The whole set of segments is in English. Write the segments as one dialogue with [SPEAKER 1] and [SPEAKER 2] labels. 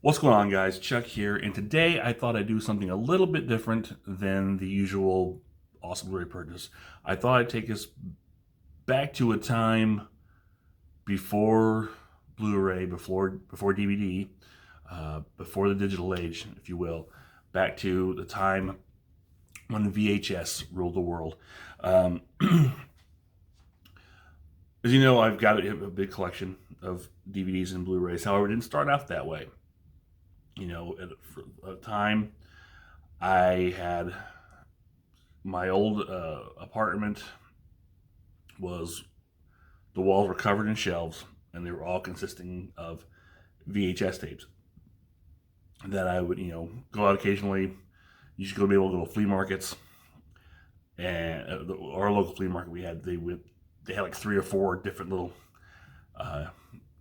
[SPEAKER 1] What's going on, guys? Chuck here, and today I thought I'd do something a little bit different than the usual awesome Blu-ray purchase. I thought I'd take us back to a time before Blu-ray, before DVD, before the digital age, if you will, back to the time when VHS ruled the world. Um, as you know, I've got a big collection of DVDs and Blu-rays. However, it didn't start out that way. At a time, I had my old apartment was the walls were covered in shelves, and they were all consisting of VHS tapes that I would, go out occasionally. You should be able to go to flea markets, and our local flea market they had like 3 or 4 different little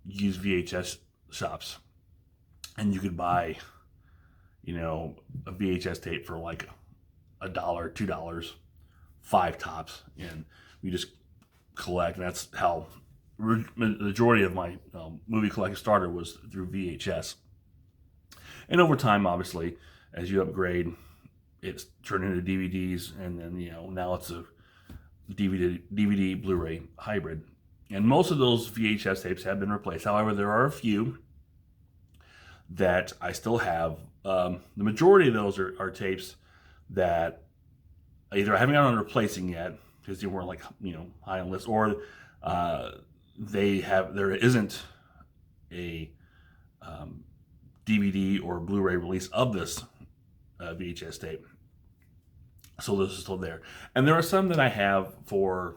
[SPEAKER 1] used VHS shops, and you could buy, a VHS tape for like $1, $2, 5 tops, and we just collect. And that's how the majority of my movie collection started, was through VHS. And over time, obviously, as you upgrade, it's turned into DVDs, and then now it's a DVD Blu-ray hybrid. And most of those VHS tapes have been replaced. However, there are a few that I still have. The majority of those are tapes that either I haven't gotten on replacing yet because they weren't high on the list, or there isn't a DVD or Blu-ray release of this VHS tape. So this is still there. And there are some that I have for,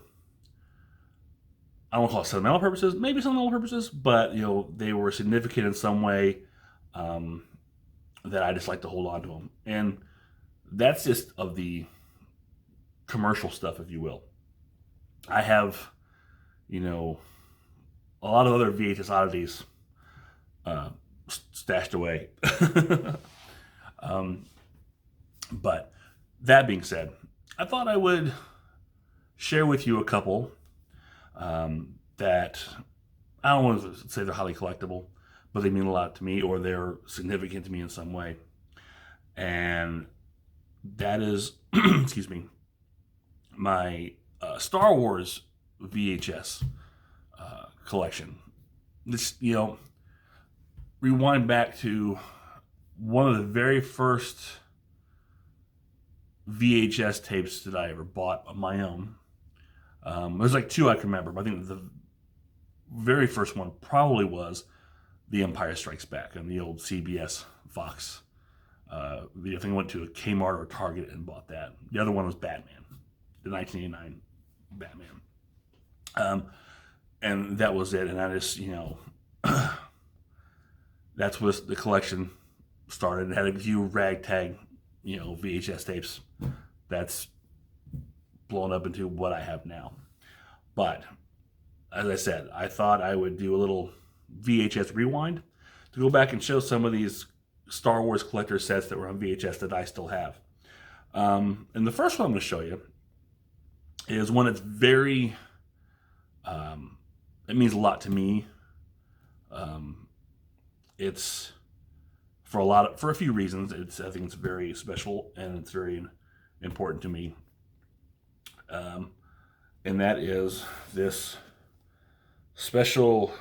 [SPEAKER 1] I don't want to call it sentimental purposes, maybe sentimental purposes, but they were significant in some way, that I just like to hold on to them. And that's just of the commercial stuff, if you will. I have, a lot of other VHS oddities stashed away. But that being said, I thought I would share with you a couple that I don't want to say they're highly collectible, but they mean a lot to me, or they're significant to me in some way. And that is, excuse me, my Star Wars VHS collection. This, rewind back to one of the very first VHS tapes that I ever bought on my own. There's like 2 I can remember, but I think the very first one probably was The Empire Strikes Back on the old CBS Fox. I think I went to a Kmart or Target and bought that. The other one was Batman, the 1989 Batman. And that was it. And I just, that's what the collection started. It had a few ragtag, VHS tapes. That's blown up into what I have now. But as I said, I thought I would do a little VHS Rewind to go back and show some of these Star Wars collector sets that were on VHS that I still have. And the first one I'm going to show you is one that's very, it means a lot to me. It's for a few reasons. I think it's very special, and it's very important to me. And that is this special,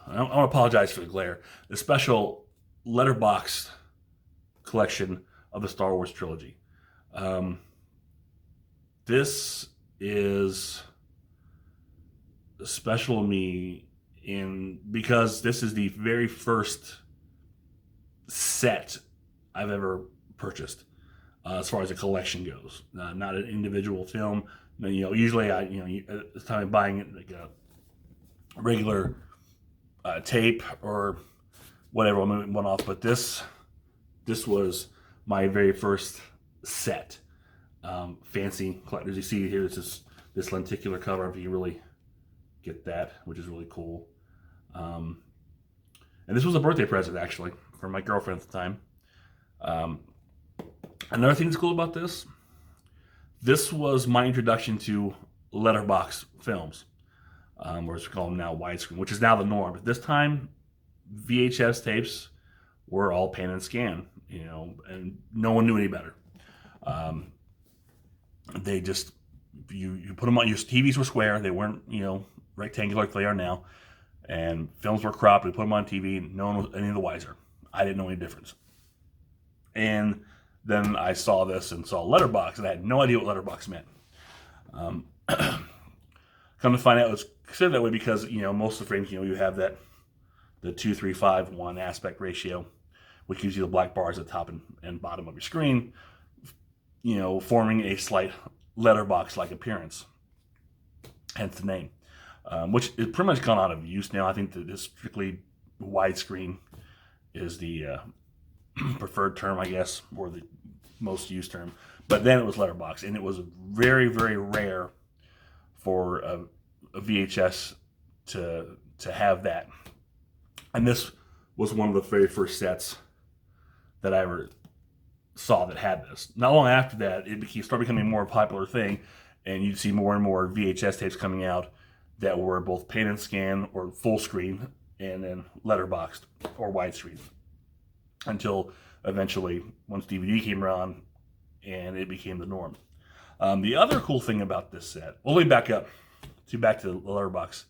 [SPEAKER 1] I want to apologize for the glare, the special letterbox collection of the Star Wars trilogy. This is special to me because this is the very first set I've ever purchased, as far as a collection goes. Not an individual film. Usually at the time of buying it, like a regular tape or whatever, I'm one off. But this was my very first set. Fancy collectors. You see here, this lenticular cover, if you really get that, which is really cool. And this was a birthday present, actually, from my girlfriend at the time. Another thing that's cool about this was my introduction to letterbox films, or as we call them now, widescreen, which is now the norm. But this time, VHS tapes were all pan and scan, and no one knew any better. They just, you put them on, your TVs were square, they weren't, rectangular like they are now, and films were cropped, we put them on TV, and no one was any the wiser. I didn't know any difference. And then I saw this and saw letterbox, and I had no idea what letterbox meant. Come to find out, it was considered that way because, most of the frames, you have the 2:3:5:1 aspect ratio, which gives you the black bars at the top and bottom of your screen, forming a slight letterbox-like appearance, hence the name, which is pretty much gone out of use now. I think that this strictly widescreen is the preferred term, I guess, or the most used term. But then it was letterbox, and it was very, very rare for a VHS to have that. And this was one of the very first sets that I ever saw that had this. Not long after that, it started becoming a more popular thing, and you'd see more and more VHS tapes coming out that were both pan and scan or full screen, and then letterboxed or widescreen, until eventually, once DVD came around, and it became the norm. The other cool thing about this set, well, let me back to the letterbox,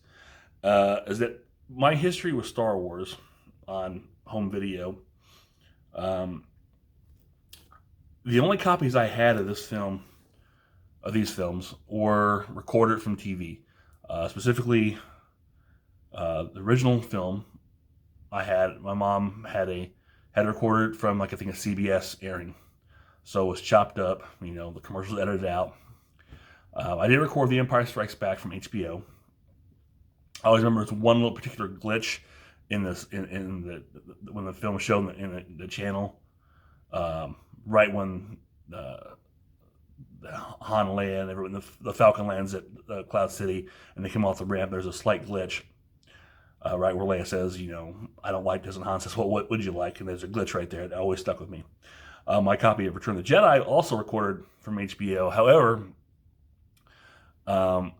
[SPEAKER 1] is that my history with Star Wars on home video, the only copies I had of these films, were recorded from TV. Specifically, the original film my mom had recorded from, I think, a CBS airing. So it was chopped up, the commercials edited out. I did record The Empire Strikes Back from HBO. I always remember there's one little particular glitch when the film was shown in the channel, right when the Han and Leia and everyone, the Falcon lands at Cloud City, and they come off the ramp. There's a slight glitch, right where Leia says, I don't like this, and Han says, well, what would you like? And there's a glitch right there that always stuck with me. My copy of Return of the Jedi, also recorded from HBO. However,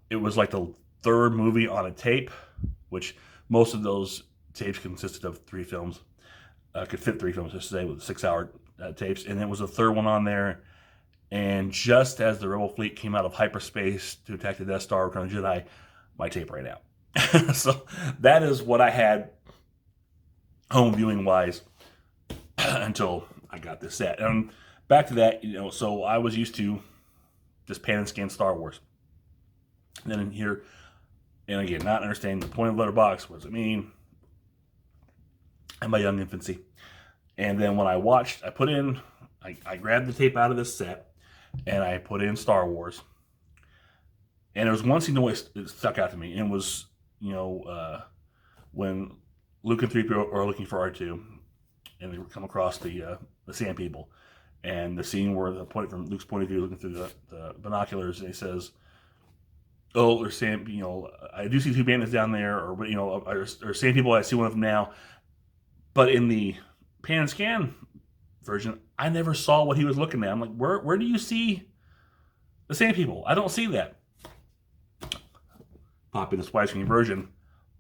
[SPEAKER 1] it was like the third movie on a tape, which most of those tapes consisted of 3 films. Could fit 3 films, just say, with 6-hour tapes. And it was the third one on there. And just as the Rebel fleet came out of hyperspace to attack the Death Star, Return of the Jedi, my tape ran out. So that is what I had home viewing wise until I got this set. And back to that, so I was used to just pan and scan Star Wars. And then in here, and again, not understanding the point of letterbox, what does it mean, in my young infancy. And then when I grabbed the tape out of this set, and I put in Star Wars. And there was one scene that stuck out to me, and it was, when Luke and 3PO are looking for R2, and they come across the Sand People, and the scene where from Luke's point of view, looking through the binoculars, and he says, "Oh, there's Sand, I do see 2 bandits down there, or Sand People. I see one of them now." But in the pan and scan version, I never saw what he was looking at. I'm like, where do you see the Sand People? I don't see that. Pop in this widescreen version,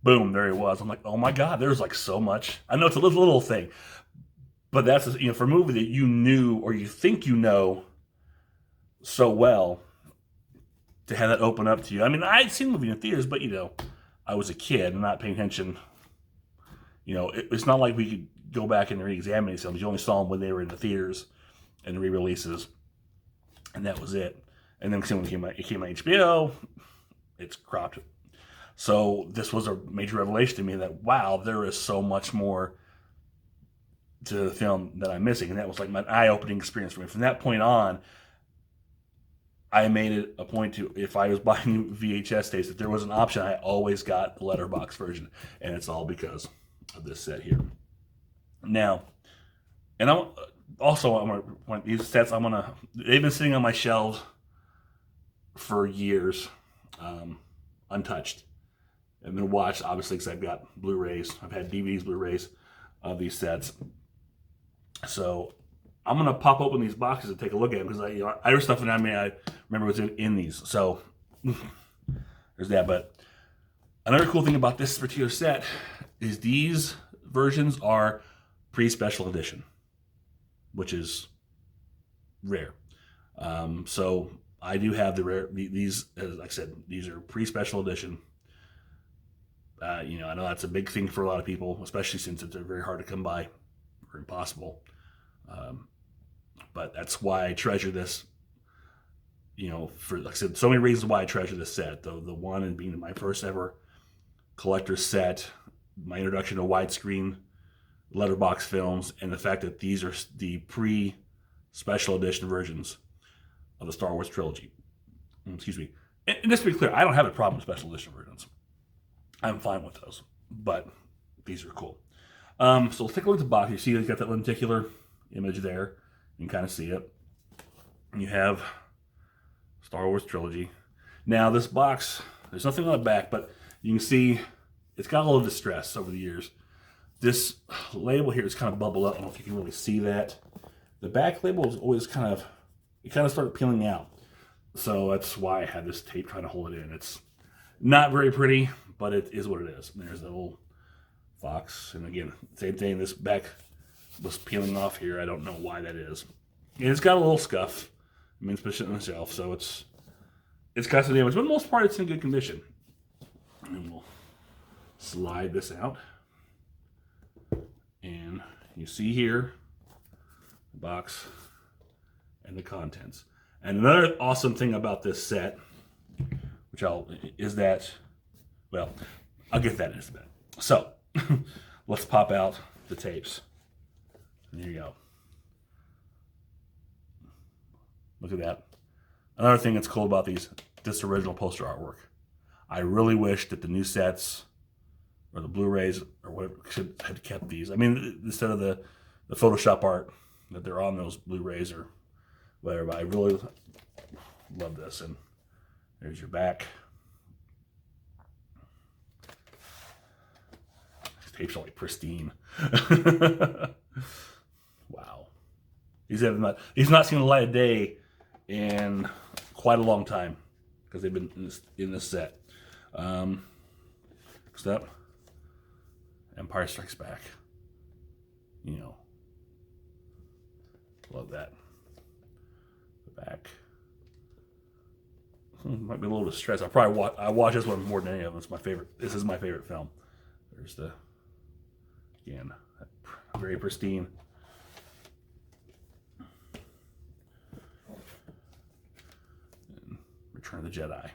[SPEAKER 1] boom, there he was. I'm like, oh my God, there's like so much. I know it's a little thing, but that's, for a movie that you knew, or you think so well, to have that open up to you. I mean, I'd seen the movie in theaters, but I was a kid and not paying attention. It's not like we could go back and re-examine these films. You only saw them when they were in the theaters and the re-releases, and that was it. And then when it came on HBO, it's cropped. So this was a major revelation to me that, wow, there is so much more to the film that I'm missing. And that was like my eye-opening experience for me. From that point on, I made it a point to, if I was buying VHS tapes, if there was an option, I always got the letterbox version. And it's all because of this set here. Now, and I'm going to point these sets, they've been sitting on my shelves for years, untouched. I've been watched, obviously, because I've got Blu-rays. I've had DVDs, Blu-rays of these sets. So I'm going to pop open these boxes and take a look at them, because there's stuff that I remember was in these. So there's that. But another cool thing about this particular set is these versions are pre-special edition, which is rare. So I do have these, like I said, these are pre-special edition. I know that's a big thing for a lot of people, especially since it's very hard to come by or impossible. But that's why I treasure this. For, like I said, so many reasons why I treasure this set. The one and being my first ever collector's set, my introduction to widescreen letterbox films, and the fact that these are the pre-special edition versions of the Star Wars trilogy. Excuse me. And just to be clear, I don't have a problem with special edition versions. I'm fine with those, but these are cool. So let's take a look at the box. You see it's got that lenticular image there. You can kind of see it. And you have Star Wars trilogy. Now this box, there's nothing on the back, but you can see it's got a little distress over the years. This label here is kind of bubbled up. I don't know if you can really see that. The back label is always it kind of started peeling out. So that's why I had this tape trying to hold it in. It's not very pretty, but it is what it is. And there's the little fox. And again, same thing. This back was peeling off here. I don't know why that is. And it's got a little scuff. I mean, it's pushed it on the shelf, so it's got some damage. But for the most part, it's in good condition. And we'll slide this out. And you see here the box and the contents. And another awesome thing about this set, is that, well, I'll get that in just a minute. So, let's pop out the tapes. And here you go. Look at that. Another thing that's cool about this original poster artwork. I really wish that the new sets, or the Blu-rays, or whatever, should have kept these. I mean, instead of the Photoshop art that they're on those Blu-rays or whatever, but I really love this. And there's your back. These tapes are like pristine. Wow. He's not seen the light of day in quite a long time because they've been in this set. Next up, Empire Strikes Back. Love that. The back. Might be a little distressed. I watch this one more than any of them. It's my favorite. This is my favorite film. There's again, very pristine. And Return of the Jedi.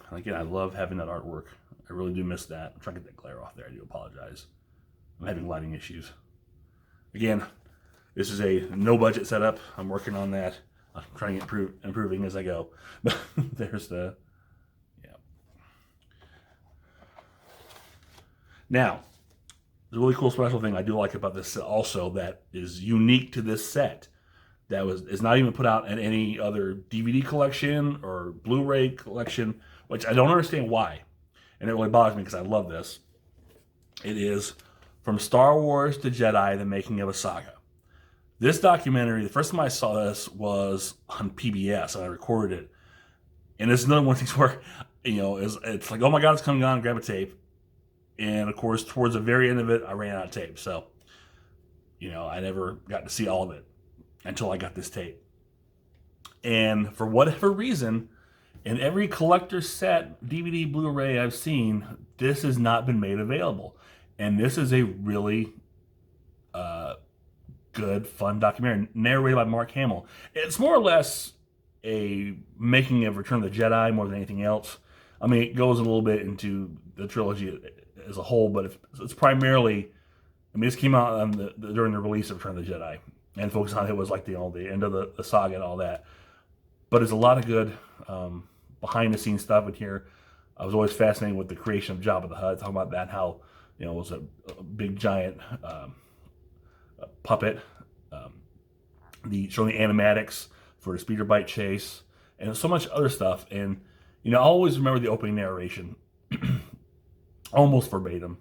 [SPEAKER 1] And again, I love having that artwork. I really do miss that. I'm trying to get that glare off there. I do apologize. I'm having lighting issues. Again, this is a no-budget setup. I'm working on that. I'm trying to improving as I go. But there's the, yeah. Now, the really cool special thing I do like about this set also that is unique to this set that is not even put out in any other DVD collection or Blu-ray collection, which I don't understand why. And it really bothers me because I love this. It is From Star Wars to Jedi, The Making of a Saga. This documentary, the first time I saw this was on PBS, and I recorded it. And it's another one of these where, it's like, oh my God, it's coming on, grab a tape. And of course, towards the very end of it, I ran out of tape. So, I never got to see all of it until I got this tape. And for whatever reason, in every collector set, DVD, Blu-ray I've seen, this has not been made available. And this is a really good, fun documentary narrated by Mark Hamill. It's more or less a making of Return of the Jedi more than anything else. I mean, it goes a little bit into the trilogy as a whole, but it's primarily, this came out during the release of Return of the Jedi, and focus on it was like the end of the saga and all that. But there's a lot of good behind-the-scenes stuff in here. I was always fascinated with the creation of Jabba the Hutt, talking about that, how it was a big giant puppet, showing the animatics for the speeder bike chase, and so much other stuff. And I always remember the opening narration, almost verbatim.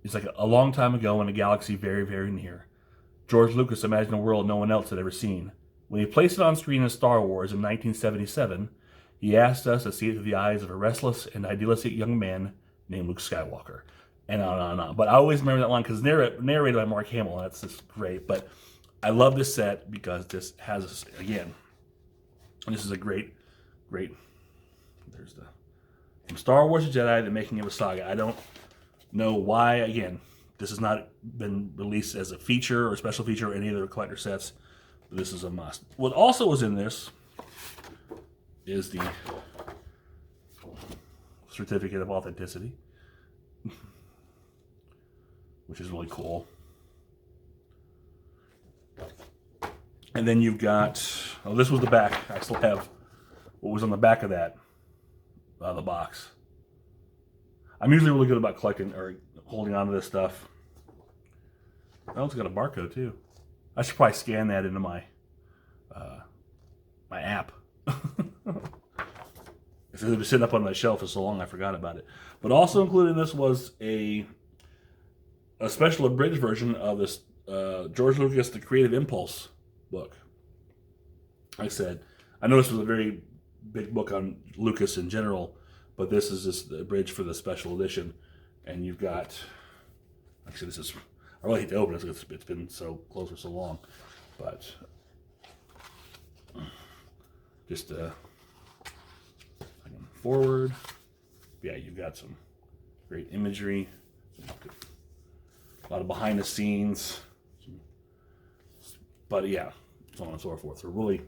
[SPEAKER 1] It's like a long time ago in a galaxy very, very near. George Lucas imagined a world no one else had ever seen. When he placed it on screen in Star Wars in 1977, he asked us to see it through the eyes of a restless and idealistic young man named Luke Skywalker. And on and on and on. But I always remember that line because narrated by Mark Hamill, and that's just great. But I love this set because this has, again, this is a great, there's the, from Star Wars to Jedi, the making of a saga. I don't know why, again, this has not been released as a feature or special feature or any of the collector sets. But this is a must. What also was in this is the certificate of authenticity, which is really cool. And then you've got, oh, this was the back. I still have what was on the back of that, the box. I'm usually really good about collecting or holding on to this stuff. Oh, it's got a barcode too. I should probably scan that into my my app. It's been sitting up on my shelf for so long I forgot about it. But also included in this was a special abridged version of this George Lucas The Creative Impulse book. Like I said, I know this was a very big book on Lucas in general, but this is just the abridged for the special edition. And you've got, actually this is, I really hate to open it because it's been so close for so long. But just forward. Yeah, you've got some great imagery, a lot of behind the scenes, but yeah, so on and so forth. So really,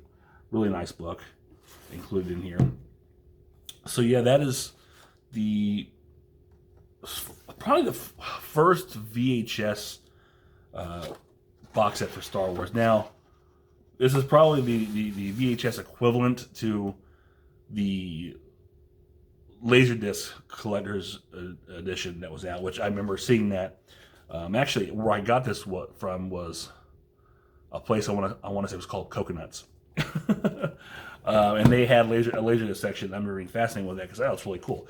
[SPEAKER 1] really nice book included in here. So yeah, that is probably the first VHS box set for Star Wars. Now, this is probably the VHS equivalent to the Laserdisc collector's edition that was out, which I remember seeing that. Actually, where I got this from was a place I want to say it was called Coconuts, and they had a Laserdisc section. I remember being fascinated with that because that was really cool.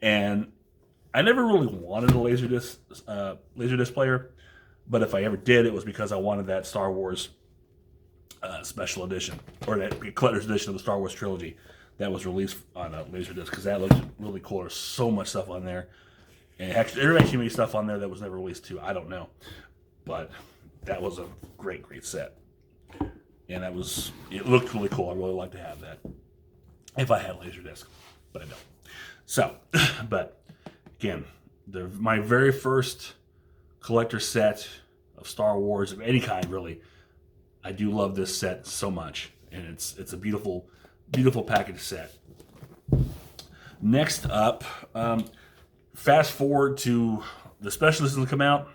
[SPEAKER 1] And I never really wanted a Laserdisc player, but if I ever did, it was because I wanted that Star Wars special edition, or that collector's edition of the Star Wars trilogy that was released on a Laserdisc, because that looks really cool. There's so much stuff on there. And actually, there actually may be stuff on there that was never released too. I don't know. But that was a great set. And it looked really cool. I really like to have that if I had a Laserdisc, but I don't. So, but again, my very first collector set of Star Wars of any kind, really. I do love this set so much, and it's a beautiful package set. Next up, fast forward to the special editions come out,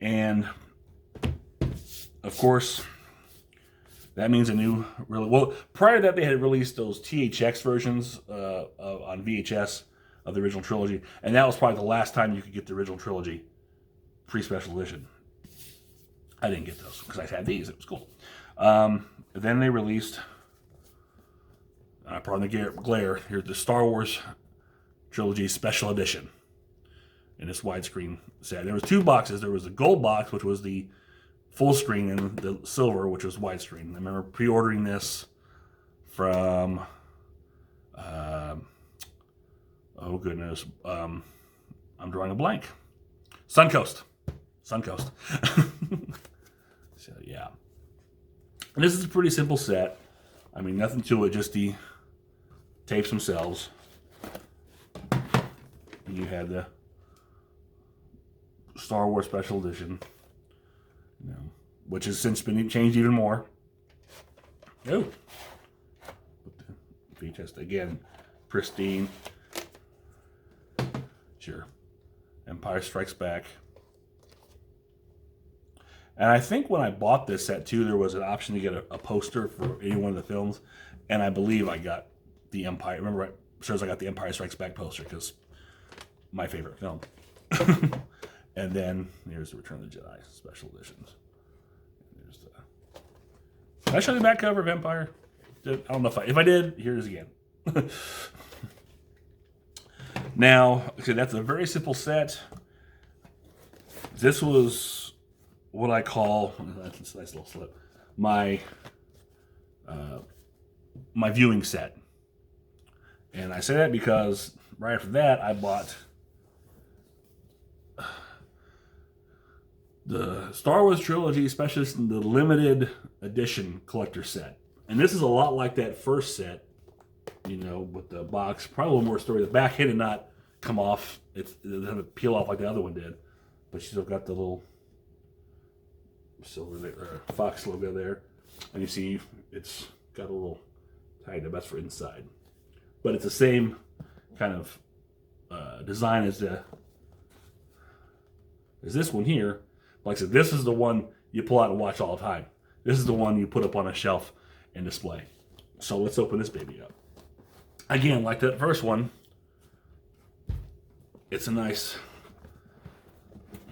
[SPEAKER 1] and of course, that means a new prior to that, they had released those THX versions on VHS of the original trilogy, and that was probably the last time you could get the original trilogy pre-special edition. I didn't get those because I had these. It was cool. Then they released, pardon the glare, here's the Star Wars Trilogy Special Edition in this widescreen set. There was two boxes. There was the gold box, which was the full screen, and the silver, which was widescreen. I remember pre-ordering this from, oh goodness, I'm drawing a blank. Suncoast. So yeah. And this is a pretty simple set. I mean, nothing to it, just the tapes themselves. And you had the Star Wars Special Edition, which has since been changed even more. Oh, VHS again, pristine. Sure. Empire Strikes Back. And I think when I bought this set too, there was an option to get a poster for any one of the films, and I believe I got the Empire. Remember, I got the Empire Strikes Back poster because my favorite film. And then here's the Return of the Jedi special editions. There's did I show the back cover of Empire? I don't know if I did. Here it is again. Now, okay, that's a very simple set. This was what I call, that's a nice little slip, my viewing set. And I say that because right after that, I bought the Star Wars Trilogy Special Edition, the limited edition collector set. And this is a lot like that first set, you know, with the box. Probably a little more story. The back did not come off. It doesn't peel off like the other one did. But you still got the little silver there, Fox logo there. And you see it's got a little tag there. That's for inside. But it's the same kind of design as this one here. Like I said, this is the one you pull out and watch all the time. This is the one you put up on a shelf and display. So let's open this baby up. Again, like that first one, it's a nice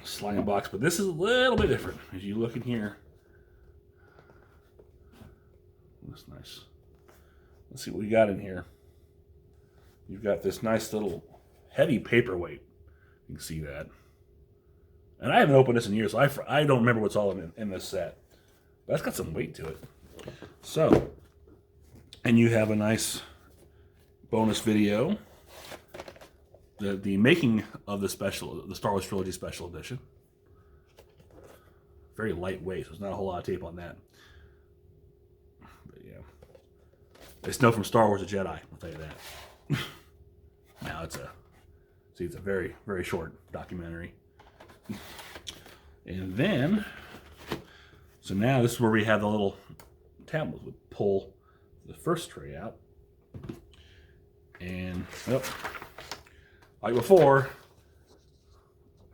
[SPEAKER 1] sliding box, but this is a little bit different. As you look in here, that's nice. Let's see what we got in here. You've got this nice little heavy paperweight. You can see that. And I haven't opened this in years, so I don't remember what's all in this set. But that's got some weight to it. So, and you have a nice bonus video. The making of the Star Wars Trilogy Special Edition. Very lightweight, so there's not a whole lot of tape on that. But yeah. It's no from Star Wars to Jedi, I'll tell you that. Now it's a very, very short documentary. And then, so now this is where we have the little tablet. We pull the first tray out. And, yep, like before,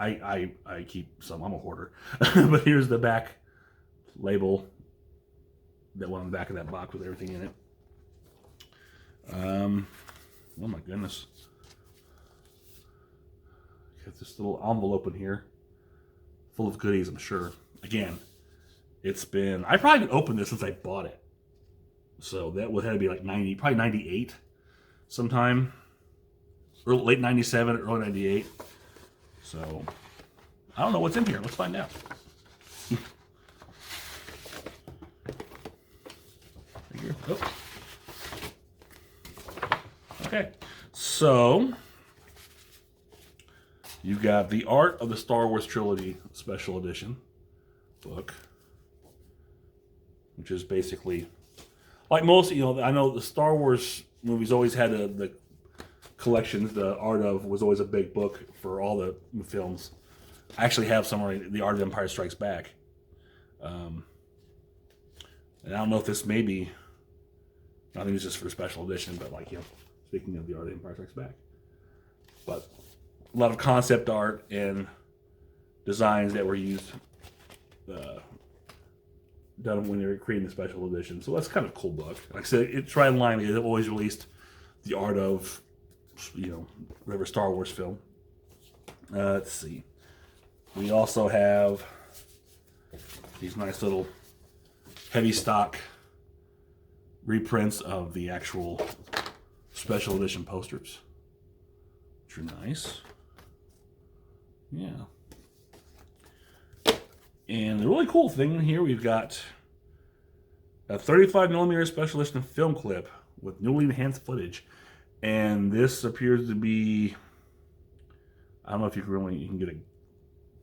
[SPEAKER 1] I keep some, I'm a hoarder. But here's the back label, that one on the back of that box with everything in it. Oh my goodness. Got this little envelope in here, full of goodies, I'm sure. Again, it's been, I probably haven't opened this since I bought it. So that would have to be like probably 98 sometime. Late 97, early 98. So, I don't know what's in here. Let's find out. Oh. Okay, so you've got the Art of the Star Wars Trilogy Special Edition book, which is basically, like most, you know, I know the Star Wars movies always had the collections. The Art of was always a big book for all the films. I actually have somewhere the Art of Empire Strikes Back. And I don't know if this may be, I think it's just for the special edition, but like, you know, speaking of the Art of Empire Strikes Back. But a lot of concept art and designs that were used, done when they were creating the special edition. So that's kind of a cool book. Like I said, it's right in line. They've always released the Art of, you know, whatever Star Wars film. Let's see. We also have these nice little heavy stock reprints of the actual special edition posters, which are nice. Yeah. And the really cool thing here, we've got a 35mm special edition film clip with newly enhanced footage. And this appears to be, I don't know if you can get a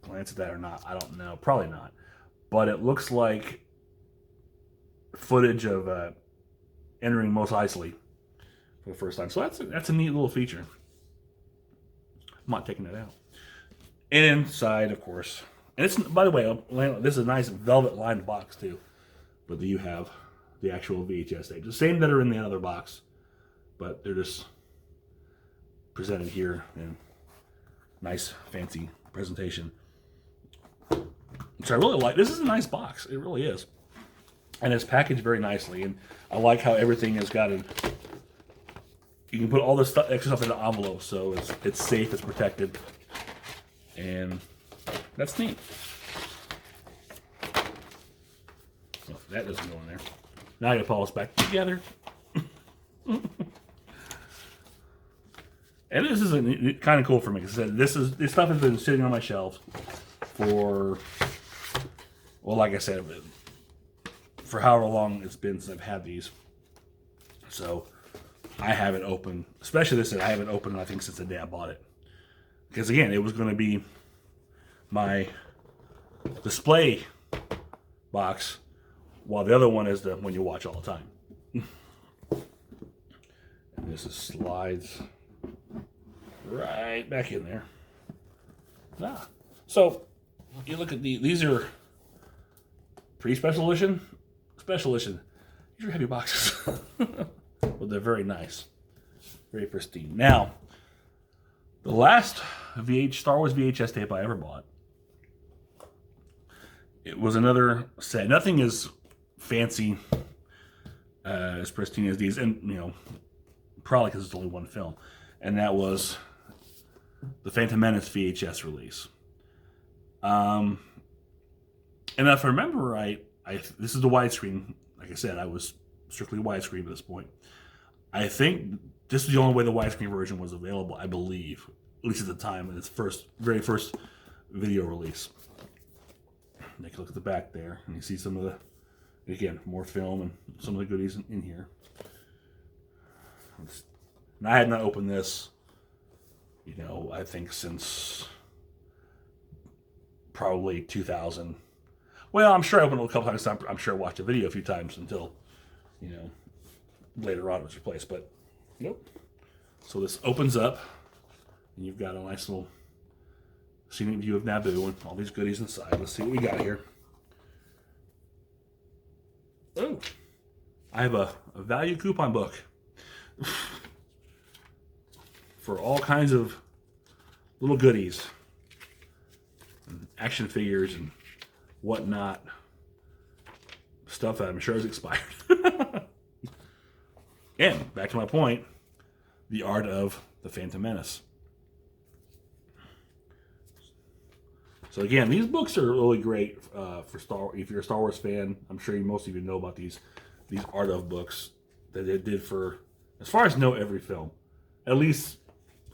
[SPEAKER 1] glance at that or not. I don't know. Probably not. But it looks like footage of entering Mos Eisley for the first time. So that's a neat little feature. I'm not taking that out. And inside, of course, and it's, by the way, this is a nice velvet lined box too. But you have the actual VHS tapes, the same that are in the other box, but they're just presented here in nice, fancy presentation. Which I really like. This is a nice box. It really is. And it's packaged very nicely. And I like how everything has got you can put all this stuff, extra stuff in an envelope, so it's safe, it's protected. And that's neat. Well, that doesn't go in there. Now I gotta pull this back together. And this is kind of cool for me because this stuff has been sitting on my shelves for, well, like I said, for however long it's been since I've had these. So I haven't opened, especially this, I haven't opened, I think, since the day I bought it. Because again, it was going to be my display box, while the other one is the one you watch all the time. And this is slides right back in there. So you look at these are pre-special edition, special edition. These are heavy boxes, but they're very nice, very pristine. Now, the last Star Wars VHS tape I ever bought, it was another set. Nothing as fancy, as pristine as these, and probably because it's only one film, and that was the Phantom Menace VHS release. And if I remember right, this is the widescreen. Like I said, I was strictly widescreen at this point. I think this is the only way the widescreen version was available, I believe, at least at the time, in its very first video release. Take a look at the back there, and you see some of the, again, more film and some of the goodies in here. And I had not opened this, I think since probably 2000. Well, I'm sure I opened it a couple times. I'm sure I watched a video a few times until, later on it was replaced. But, nope. So this opens up, and you've got a nice little scenic view of Naboo and all these goodies inside. Let's see what we got here. Oh, I have a value coupon book for all kinds of little goodies, and action figures and whatnot. Stuff that I'm sure is expired. And back to my point, the art of the Phantom Menace. So again, these books are really great if you're a Star Wars fan. I'm sure most of you know about these art of books that they did for, as far as I know, every film, at least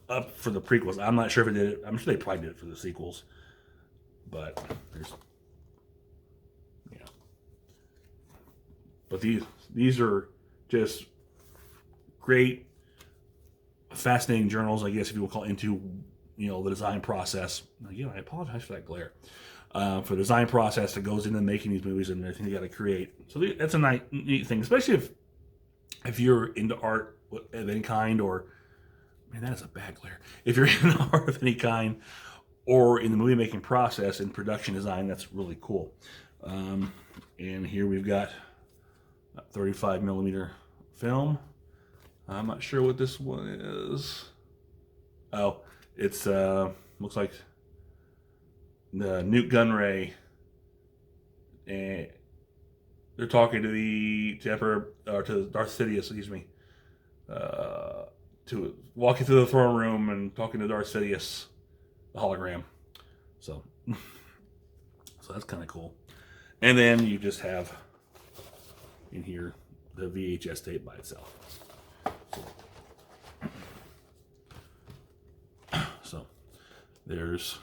[SPEAKER 1] up for the prequels. I'm not sure if it did it. I'm sure they probably did it for the sequels, but there's, But these are just great, fascinating journals, I guess, if you will call it, into the design process. Again, I apologize for that glare. For the design process that goes into making these movies and everything you got to create. So that's a neat thing, especially if you're into art of any kind, or, man, that is a bad glare. If you're into art of any kind, or in the movie making process and production design, that's really cool. And here we've got a 35 millimeter film. I'm not sure what this one is. Oh, it's looks like the Newt Gunray, and they're talking to the Emperor, or to Darth Sidious, excuse me, to walking through the throne room and talking to Darth Sidious, the hologram. So that's kind of cool. And then you just have in here the VHS tape by itself. So there's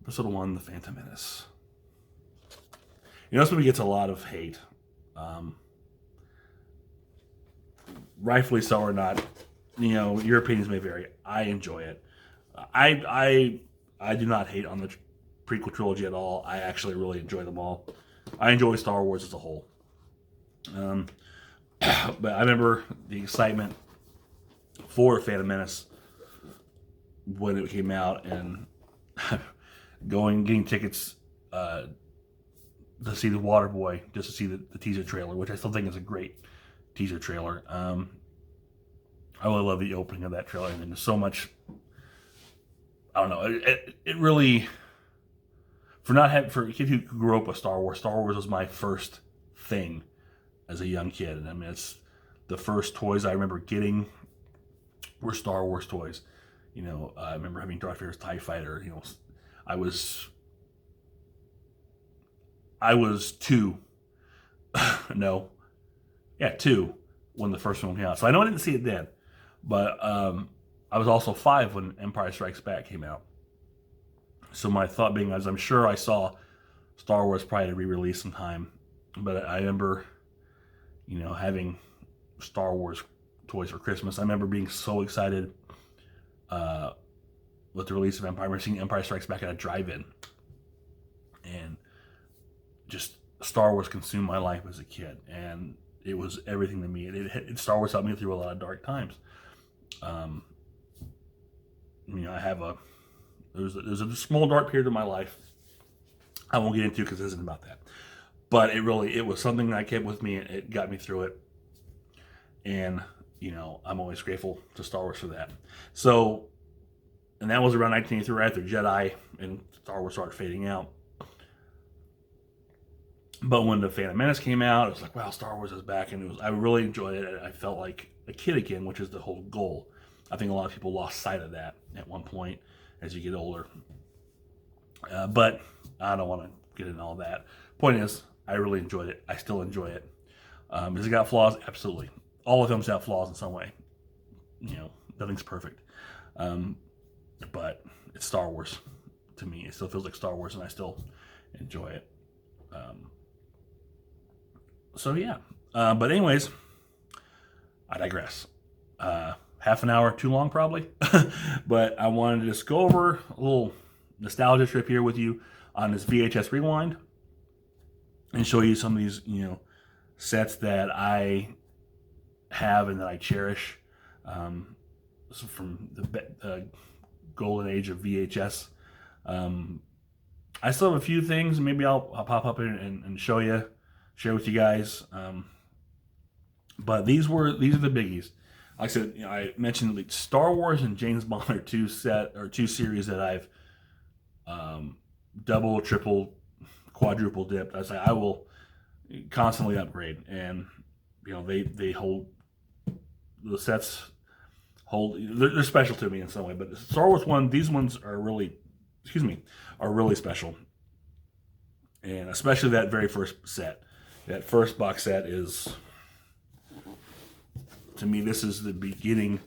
[SPEAKER 1] this little one, the Phantom Menace. This movie gets a lot of hate, rightfully so or not. Your opinions may vary. I enjoy it. I do not hate on the prequel trilogy at all. I actually really enjoy them all. I enjoy Star Wars as a whole. But I remember the excitement for Phantom Menace when it came out, and getting tickets to see the Waterboy, just to see the teaser trailer, which I still think is a great teaser trailer. I really love the opening of that trailer, and there's so much. I don't know. It really, for a kid who grew up with Star Wars was my first thing as a young kid. And I mean, it's the first toys I remember getting were Star Wars toys. I remember having Darth Vader's TIE Fighter. I was 2. No. Yeah, 2 when the first one came out. So I know I didn't see it then. But I was also 5 when Empire Strikes Back came out. So my thought being was, I'm sure I saw Star Wars probably to re-release sometime. But I remember, having Star Wars toys for Christmas. I remember being so excited with the release of Empire. I remember seeing Empire Strikes Back at a drive-in. just Star Wars consumed my life as a kid, and it was everything to me. Star Wars helped me through a lot of dark times. I have there's a small dark period of my life I won't get into because it isn't about that. But it was something that I kept with me. It got me through it. And, I'm always grateful to Star Wars for that. So, and that was around 1983, right after Jedi and Star Wars started fading out. But when the Phantom Menace came out, it was like, wow, Star Wars is back. And I really enjoyed it. I felt like a kid again, which is the whole goal. I think a lot of people lost sight of that at one point as you get older. But I don't want to get into all that. Point is, I really enjoyed it. I still enjoy it. Has it got flaws? Absolutely. All of them have flaws in some way. Nothing's perfect. But it's Star Wars to me. It still feels like Star Wars, and I still enjoy it. So yeah. But anyways, I digress. Half an hour too long probably. But I wanted to just go over a little nostalgia trip here with you on this VHS Rewind and show you some of these, sets that I have and that I cherish. So from the golden age of VHS. I still have a few things. Maybe I'll pop up and share with you guys. But these are the biggies. Like I said, I mentioned Star Wars and James Bond are two series that I've double, triple, quadruple dipped. I will constantly upgrade, and they hold the sets they're special to me in some way. But the Star Wars these ones are really special, and especially that very first set. That first box set is, to me, this is the beginning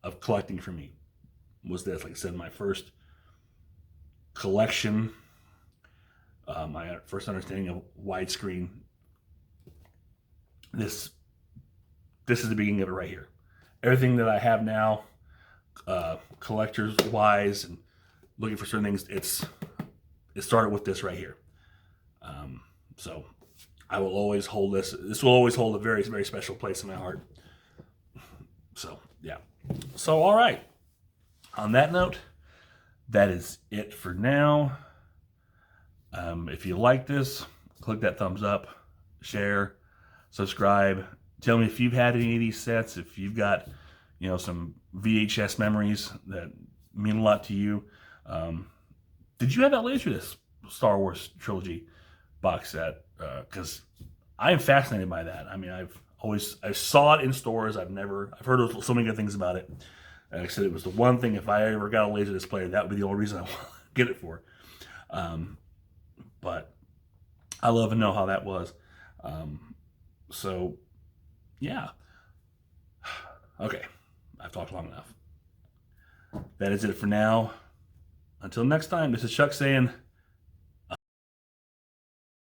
[SPEAKER 1] of collecting for me. Was this, like I said, my first collection, my first understanding of widescreen. This is the beginning of it right here. Everything that I have now, collectors wise and looking for certain things, it started with this right here. So I will always hold this. This will always hold a very, very special place in my heart. So yeah. So all right. On that note, that is it for now. If you like this, click that thumbs up, share, subscribe. Tell me if you've had any of these sets, if you've got, some VHS memories that mean a lot to you. Did you have that Laserdisc Star Wars Trilogy box set? Because I am fascinated by that. I mean, I saw it in stores. I've heard so many good things about it. Like I said, it was the one thing, if I ever got a Laserdisc player, that would be the only reason I want to get it for. But I love to know how that was. So, yeah. Okay, I've talked long enough. That is it for now. Until next time, this is Chuck saying,